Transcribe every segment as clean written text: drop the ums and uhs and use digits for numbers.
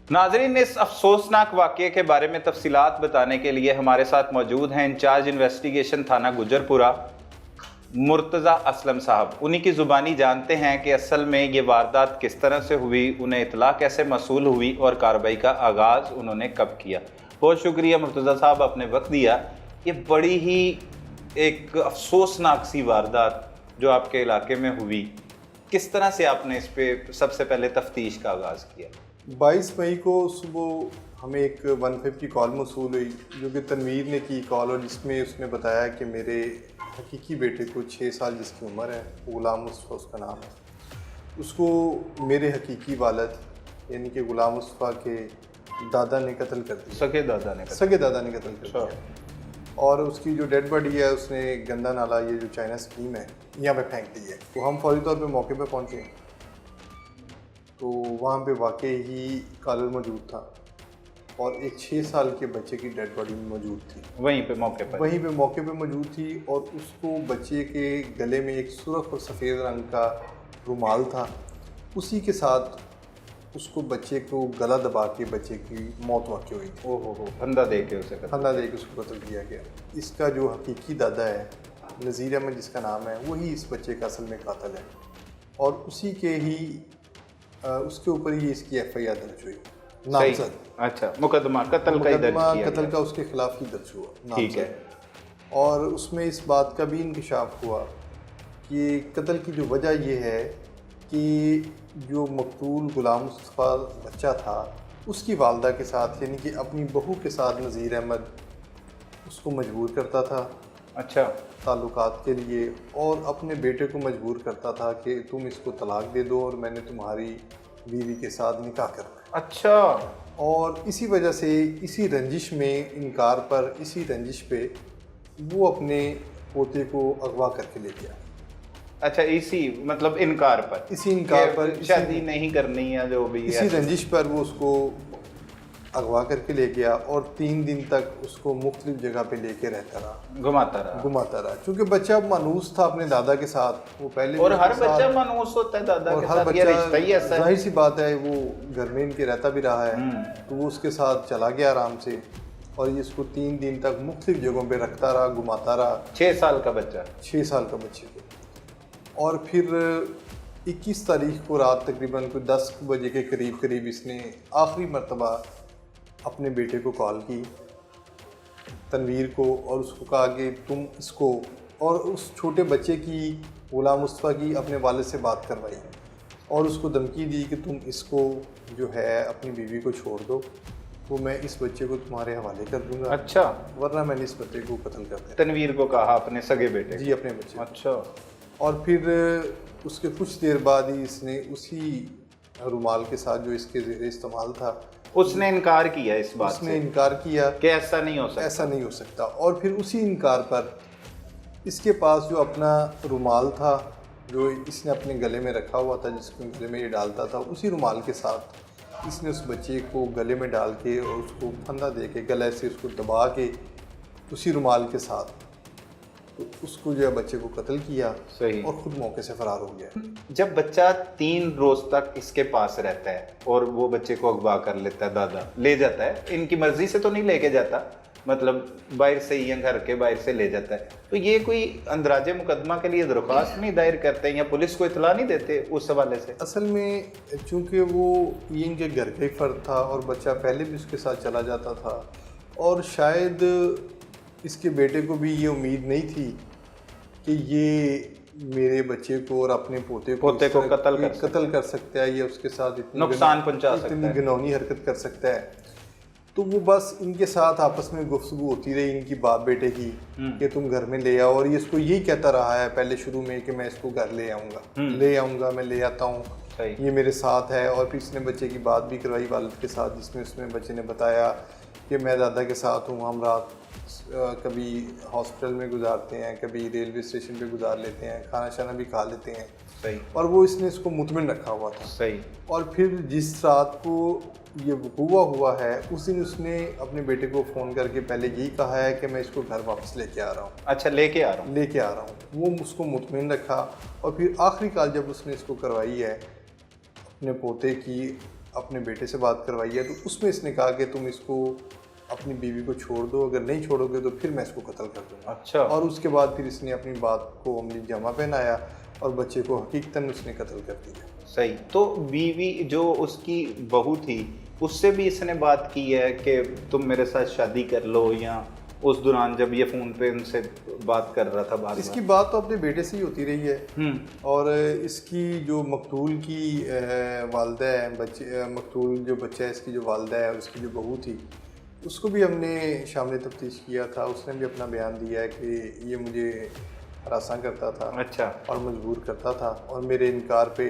नाजरीन, इस अफसोसनाक वाक़ये के बारे में तफसीलात बताने के लिए हमारे साथ मौजूद हैं इंचार्ज इन्वेस्टिगेशन थाना गुजरपुरा मुर्तज़ा असलम साहब। उन्हीं की ज़ुबानी जानते हैं कि असल में ये वारदात किस तरह से हुई, उन्हें इतला कैसे मसूल हुई और कार्रवाई का आगाज़ उन्होंने कब किया। बहुत शुक्रिया मुर्तज़ा साहब, आपने वक्त दिया। ये बड़ी ही एक अफसोसनाक सी वारदात जो आपके इलाके में हुई, किस तरह से आपने इस पर सबसे पहले तफ्तीश का आगाज़ किया? 22 मई को सुबह हमें एक 150 कॉल मौसूल हुई जो कि तनवीर ने की कॉल, और जिसमें उसने बताया कि मेरे हकीकी बेटे को 6 साल जिसकी उम्र है, गुलाम मुस्तफ़ा उसका नाम है, उसको मेरे हकीकी वालिद यानी कि गुलाम मुस्तफ़ा के दादा ने कत्ल कर दिया। सगे दादा ने कत्ल कर दिया। और उसकी जो डेड बॉडी है उसने गंदा नाला, ये जो चाइना स्कीम है, यहाँ पे फेंक दी है। तो हम फौरी तौर पे मौके पे पहुँचे तो वहाँ पे वाकई ही कॉलर मौजूद था और एक 6 साल के बच्चे की डेड बॉडी मौजूद थी। वहीं पे मौके पे मौजूद थी, और उसको बच्चे के गले में एक सुर्ख और सफ़ेद रंग का रुमाल था। उसी के साथ उसको बच्चे को गला दबा के बच्चे की मौत वाक़ई हुई थी। ओहो, फंदा दे के उसको कत्ल किया गया। इसका जो हकीकी दादा है नज़ीर अहमद जिसका नाम है, वही इस बच्चे का असल में कातिल है, और उसी के ही उसके ऊपर ही इसकी FIR दर्ज हुई नामजद। अच्छा, मुकदमा कत्ल का उसके खिलाफ ही दर्ज हुआ। ठीक है। और उसमें इस बात का भी इंकशाफ हुआ कि कत्ल की जो वजह ये है कि जो मकतूल गुलाम मुस्तफ़ा बच्चा था उसकी वालदा के साथ यानी कि अपनी बहू के साथ नज़ीर अहमद उसको मजबूर करता था अच्छा ताल्लुकात के लिए, और अपने बेटे को मजबूर करता था कि तुम इसको तलाक दे दो और मैंने तुम्हारी बीवी के साथ निकाह करना है। अच्छा। और इसी वजह से इसी रंजिश पे वो अपने पोते को अगवा करके ले गया। अच्छा, इसी इनकार पर शादी नहीं करनी है जो भी, इसी रंजिश पर वो उसको अगवा करके ले गया और 3 दिन तक उसको मुख्तलिफ जगह पे लेके रहता रहा, घुमाता रहा। क्योंकि बच्चा मानूस था अपने दादा के साथ, वो पहले, और हर बच्चा मानूस होता है दादा के साथ, ये रिश्ता ही ऐसा है। जाहिर सी बात है, वो घर में इनके रहता भी रहा है, तो वो उसके साथ चला गया आराम से, और ये इसको 3 दिन तक मुख्तलिफ जगहों पे रखता रहा, घुमाता रहा। 6 साल का बच्चे को। और फिर 21 तारीख को रात तकरीबन कोई 10 बजे के करीब इसने आखिरी मरतबा अपने बेटे को कॉल की, तनवीर को, और उसको कहा कि तुम इसको, और उस छोटे बच्चे की, गुलाम मुस्तफ़ा की, अपने वालिद से बात करवाई और उसको धमकी दी कि तुम इसको जो है अपनी बीवी को छोड़ दो, तो मैं इस बच्चे को तुम्हारे हवाले कर दूंगा। अच्छा। वरना मैंने इस बच्चे को कत्ल कर दिया। तनवीर को कहा, अपने सगे बेटे? जी, अपने बच्चे। अच्छा। और फिर उसके कुछ देर बाद ही इसने उसी रुमाल के साथ जो इसके ज़ेरे इस्तेमाल था, उसने इनकार किया इस बात से। उसने इनकार किया कि ऐसा नहीं हो सकता। और फिर उसी इनकार पर इसके पास जो अपना रुमाल था जो इसने अपने गले में रखा हुआ था, जिसके गले में ये डालता था, उसी रुमाल के साथ इसने उस बच्चे को गले में डाल के और उसको फंदा दे के गले से उसको दबा के उसी रुमाल के साथ तो उसको जो है बच्चे को कत्ल किया। सही। और ख़ुद मौके से फ़रार हो गया। जब बच्चा 3 रोज़ तक इसके पास रहता है और वो बच्चे को अगवा कर लेता है, दादा ले जाता है, इनकी मर्ज़ी से तो नहीं लेके जाता, बाहर से ही या घर के बाहर से ले जाता है, तो ये कोई अंदराजे मुकदमा के लिए दरख्वास्त नहीं दायर करते या पुलिस को इतला नहीं देते उस हवाले से? असल में चूँकि वो इनके घर का ही फ़र्द था और बच्चा पहले भी उसके साथ चला जाता था, और शायद इसके बेटे को भी ये उम्मीद नहीं थी कि ये मेरे बच्चे को और अपने पोते को कत्ल कर सकता है, या उसके साथ इतनी नुकसान पहुंचा सकता है, इतनी घिनौनी हरकत कर सकता है। तो वो बस इनके साथ आपस में गुफ्तगू होती रही इनकी बाप बेटे की कि तुम घर में ले आओ, और ये इसको यही कहता रहा है पहले शुरू में कि मैं इसको घर ले आऊँगा, मैं ले आता हूँ, ये मेरे साथ है। और फिर इसने बच्चे की बात भी करवाई वालिद के साथ, जिसमें उसमें बच्चे ने बताया कि मैं दादा के साथ हूँ, हम रात कभी हॉस्पिटल में गुजारते हैं, कभी रेलवे स्टेशन पे गुजार लेते हैं, खाना शाना भी खा लेते हैं। सही। और वो इसने इसको मुतमिन रखा हुआ था। सही। और फिर जिस रात को ये वक़ूआ हुआ है उस दिन उसने अपने बेटे को फ़ोन करके पहले यही कहा है कि मैं इसको घर वापस लेके आ रहा हूँ। अच्छा, लेके आ रहा हूँ। वो उसको मुतमिन रखा, और फिर आखिरी कॉल जब उसने इसको करवाई है अपने पोते की अपने बेटे से बात करवाई है, तो उसमें इसने कहा कि तुम इसको अपनी बीवी को छोड़ दो, अगर नहीं छोड़ोगे तो फिर मैं इसको कत्ल कर दूंगा। अच्छा। और उसके बाद फिर इसने अपनी बात को अमली जामा पहनाया और बच्चे को हकीकतन उसने कत्ल कर दिया। सही। तो बीवी जो उसकी बहू थी उससे भी इसने बात की है कि तुम मेरे साथ शादी कर लो, या उस दौरान जब ये फ़ोन पे उनसे बात कर रहा था बार इसकी बात तो अपने बेटे से ही होती रही है। और इसकी जो मकतूल की वालदा है, बच्चे मकतूल जो बच्चा है इसकी जो वालदा है और उसकी जो बहू थी, उसको भी हमने शामिल तफ्तीश किया था। उसने भी अपना बयान दिया है कि ये मुझे हरासा करता था। अच्छा। और मजबूर करता था और मेरे इनकार पे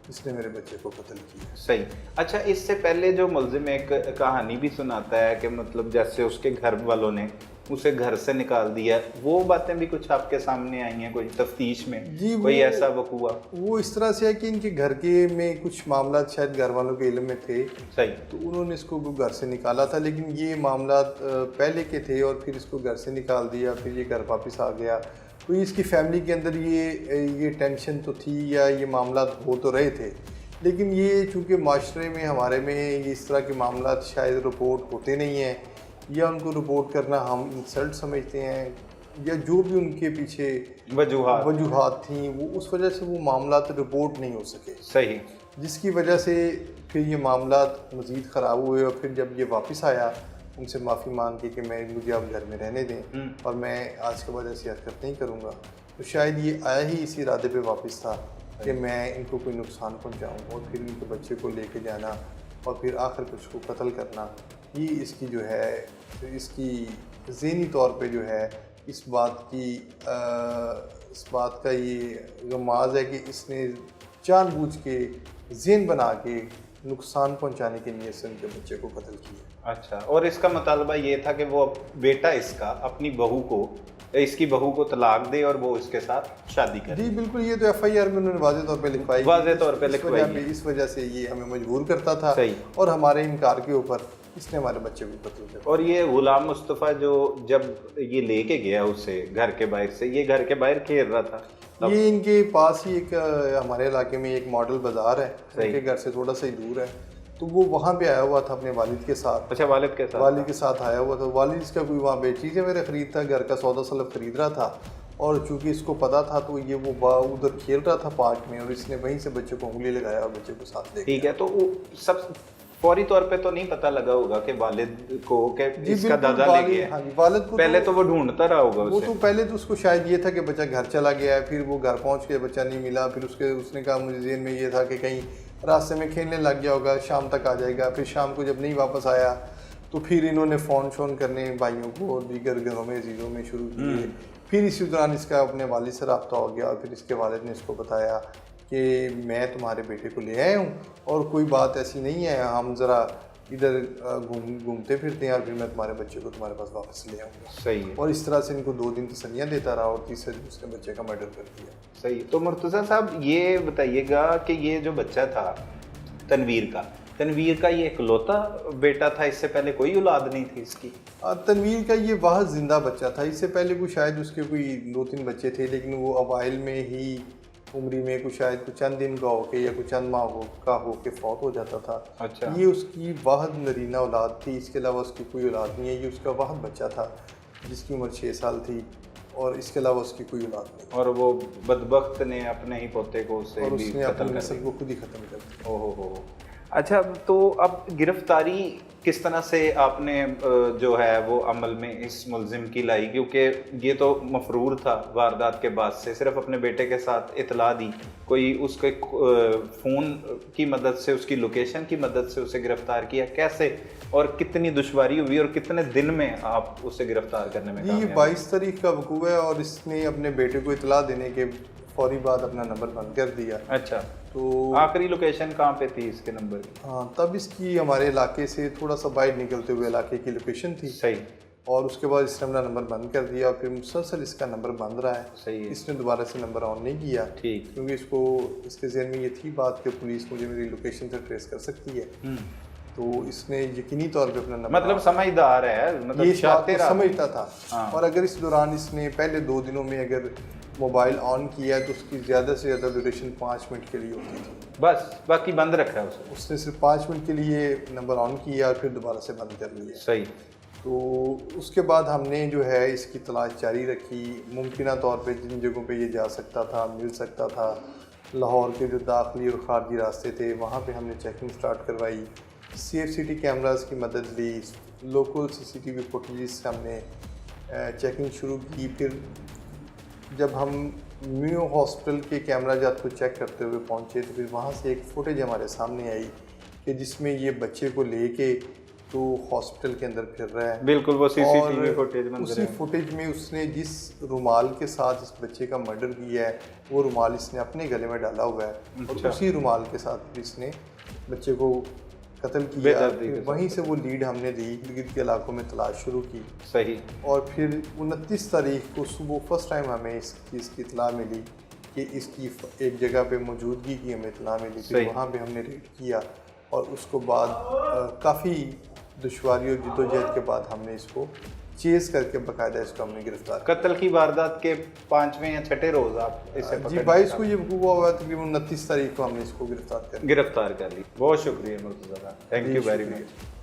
इसने मेरे बच्चे को कत्ल किया। सही। अच्छा, इससे पहले जो मुलजिम एक कहानी भी सुनाता है कि मतलब जैसे उसके घर वालों ने उसे घर से निकाल दिया, वो बातें भी कुछ आपके सामने आई हैं कोई तफ्तीश में? जी, कोई ऐसा वकूआ? वो इस तरह से है कि इनके घर के में कुछ मामला शायद घर वालों के इल्म में थे। सही। तो उन्होंने इसको घर से निकाला था, लेकिन ये मामला पहले के थे और फिर इसको घर से निकाल दिया, फिर ये घर वापस आ गया। तो इसकी फैमिली के अंदर ये टेंशन तो थी या ये मामला हो तो रहे थे, लेकिन ये चूँकि माशरे में हमारे में ये इस तरह के मामला शायद रिपोर्ट होते नहीं हैं, या उनको रिपोर्ट करना हम इंसल्ट समझते हैं, या जो भी उनके पीछे वजूहात थी वो उस वजह से वो मामला रिपोर्ट नहीं हो सके। सही। जिसकी वजह से फिर ये मामला मज़ीद ख़राब हुए और फिर जब ये वापस आया उनसे माफ़ी मांग के कि मुझे अब घर में रहने दें और मैं आज के बाद ऐसी हरकत नहीं करूँगा, तो शायद ये आया ही इसी इरादे पे वापस था कि मैं इनको कोई नुकसान पहुँचाऊँ और फिर इनके बच्चे को लेके जाना और फिर आखिर में उसको कत्ल करना। ये इसकी जो है इसकी ज़हनी तौर पे जो है इस बात का ये गमाज है कि इसने जानबूझ के ज़हन बना के नुकसान पहुंचाने के लिए से उनके बच्चे को कत्ल किया। अच्छा। और इसका मुतालबा ये था कि वो बेटा इसका अपनी इसकी बहू को तलाक दे और वो इसके साथ शादी करे। जी बिल्कुल, ये तो FIR में उन्होंने वाज़े तौर पे लिखवाई, इस वजह से ये हमें मजबूर करता था। सही। और हमारे इनकार के ऊपर इसने हमारे बच्चे को कत्ल किया। और ये गुलाम मुस्तफ़ा जो जब ये लेके गया उसे घर के बाहर से, ये घर के बाहर खेल रहा था ये इनके पास ही एक हमारे इलाके में एक मॉडल बाजार है, उनके घर से थोड़ा सा ही दूर है, तो वो वहाँ पे आया हुआ था अपने वालिद के साथ। अच्छा, वालिद के साथ आया हुआ था। वालिद इसका कोई वहाँ पे चीज़ें मेरा ख़रीद था, घर का सौदा सलब खरीद रहा था, और चूँकि इसको पता था तो ये वो उधर खेल रहा था पार्क में, और इसने वहीं से बच्चे को उंगली लगाया और बच्चे को साथ ले गया। ठीक है। तो वो सब फौरी तौर पे तो नहीं पता लगा होगा कि वालिद को कि इसका दादा ले गया? हाँ जी, वालिद को पहले तो वो ढूंढता रहा होगा वो तो पहले तो उसको शायद ये था कि बच्चा घर चला गया है, फिर वो घर पहुंच के बच्चा नहीं मिला, फिर उसने कहा मुझे ज़हन में ये था कि कहीं रास्ते में खेलने लग गया होगा, शाम तक आ जाएगा। फिर शाम को जब नहीं वापस आया तो फिर इन्होंने फ़ोन शोन करने भाइयों को और दीगर घरों में अजीज़ों में शुरू किए। फिर इसी दौरान इसका अपने वालिद से रब्ता हो गया और फिर इसके वालिद ने इसको बताया कि मैं तुम्हारे बेटे को ले आया हूँ और कोई बात ऐसी नहीं है, हम ज़रा इधर घूमते फिरते हैं और फिर मैं तुम्हारे बच्चे को तुम्हारे पास वापस ले आऊँगा। सही है। और इस तरह से इनको 2 दिन तसल्लियाँ देता रहा और तीसरे दिन उसने बच्चे का मर्डर कर दिया। सही। तो मुर्तज़ा साहब ये बताइएगा कि ये जो बच्चा था तनवीर का ये इकलौता बेटा था, इससे पहले कोई औलाद नहीं थी इसकी? तनवीर का ये वाहद जिंदा बच्चा था। इससे पहले कोई शायद उसके कोई 2-3 बच्चे थे, लेकिन वो अवाइल में ही उम्री में कुछ शायद कुछ चंद दिन का होके या कुछ चंद माह का होके फौत हो जाता था। अच्छा। ये उसकी वाहद नरीना औलाद थी, इसके अलावा उसकी कोई औलाद नहीं है। ये उसका वाहद बच्चा था जिसकी उम्र 6 साल थी और इसके अलावा उसकी कोई औलाद नहीं। और वो बदबख्त ने अपने ही पोते को और उसने अपनी नस्ल को खुद ही ख़त्म कर दिया। ओहो हो। अच्छा, तो अब गिरफ्तारी किस तरह से आपने जो है वो अमल में इस मुलजिम की लाई? क्योंकि ये तो मफरूर था वारदात के बाद से, सिर्फ अपने बेटे के साथ इतला दी, कोई उसके फ़ोन की मदद से, उसकी लोकेशन की मदद से उसे गिरफ्तार किया, कैसे और कितनी दुश्वारी हुई और कितने दिन में आप उसे गिरफ्तार करने में कामयाब? ये 22 तारीख का वकूआ है और इसने अपने बेटे को इतला देने के फौरी बाद अपना नंबर बंद कर दिया। अच्छा। तो आखिरी लोकेशन कहाँ पे थी इसके नंबर की? हाँ, तब इसकी हमारे इलाके से थोड़ा सा बाहर निकलते हुए इलाके की लोकेशन थी। सही। और उसके बाद इसने अपना नंबर बंद कर दिया और फिर मुसलसल इसका नंबर बंद रहा है। सही है। इसने दोबारा से नंबर ऑन नहीं किया। ठीक। क्योंकि इसके ज़हन में ये थी बात कि पुलिस मुझे मेरी लोकेशन से ट्रेस कर सकती है। तो इसने यकीनी तौर पे अपना नंबर, मतलब समझदार है, मतलब ये शातिर समझता था। हाँ। और अगर इस दौरान इसने पहले 2 दिनों में अगर मोबाइल ऑन किया तो उसकी ज़्यादा से ज़्यादा ड्यूरेशन 5 मिनट के लिए होती थी। बस बाकी बंद रखा है उसने। उसने सिर्फ 5 मिनट के लिए नंबर ऑन किया और फिर दोबारा से बंद कर लिया। सही। तो उसके बाद हमने जो है इसकी तलाश जारी रखी। मुमकिन तौर पे जिन जगहों पे ये जा सकता था, मिल सकता था, लाहौर के जो दाखिली और ख़ारजी रास्ते थे वहाँ पे हमने चेकिंग स्टार्ट करवाई। CCTV कैमरास की मदद ली, लोकल CCTV फुटेज से हमने चेकिंग शुरू की। फिर जब हम म्यू हॉस्पिटल के कैमरा जात को चेक करते हुए पहुँचे तो फिर वहाँ से एक फ़ुटेज हमारे सामने आई कि जिसमें ये बच्चे को लेके तो हॉस्पिटल के अंदर फिर रहा है। बिल्कुल वो CCTV और फुटेज उसी फुटेज में उसने जिस रुमाल के साथ इस बच्चे का मर्डर किया है वो रुमाल इसने अपने गले में डाला हुआ है और उसी रुमाल के साथ इसने बच्चे को कत्ल किया। फिर वहीं से वो लीड हमने ली, इर्द के इलाकों में तलाश शुरू की। सही। और फिर 29 तारीख को सुबह फर्स्ट टाइम हमें इस चीज़ की इतला मिली कि इसकी एक जगह पे मौजूदगी की हमें इतला मिली। फिर वहाँ पे हमने रेड किया और उसको बाद काफ़ी दुश्वारी और जद्दोजहद के बाद हमने इसको चेज़ करके बाकायदा इसको हमने गिरफ्तार। कत्ल की वारदात के 5वें या 6ठे रोज़ आप इसे जी 22 को ये हुआ हुआ, तकरीबन 29 तारीख को हमने इसको गिरफ्तार कर ली। बहुत शुक्रिया Murtaza, thank you very much.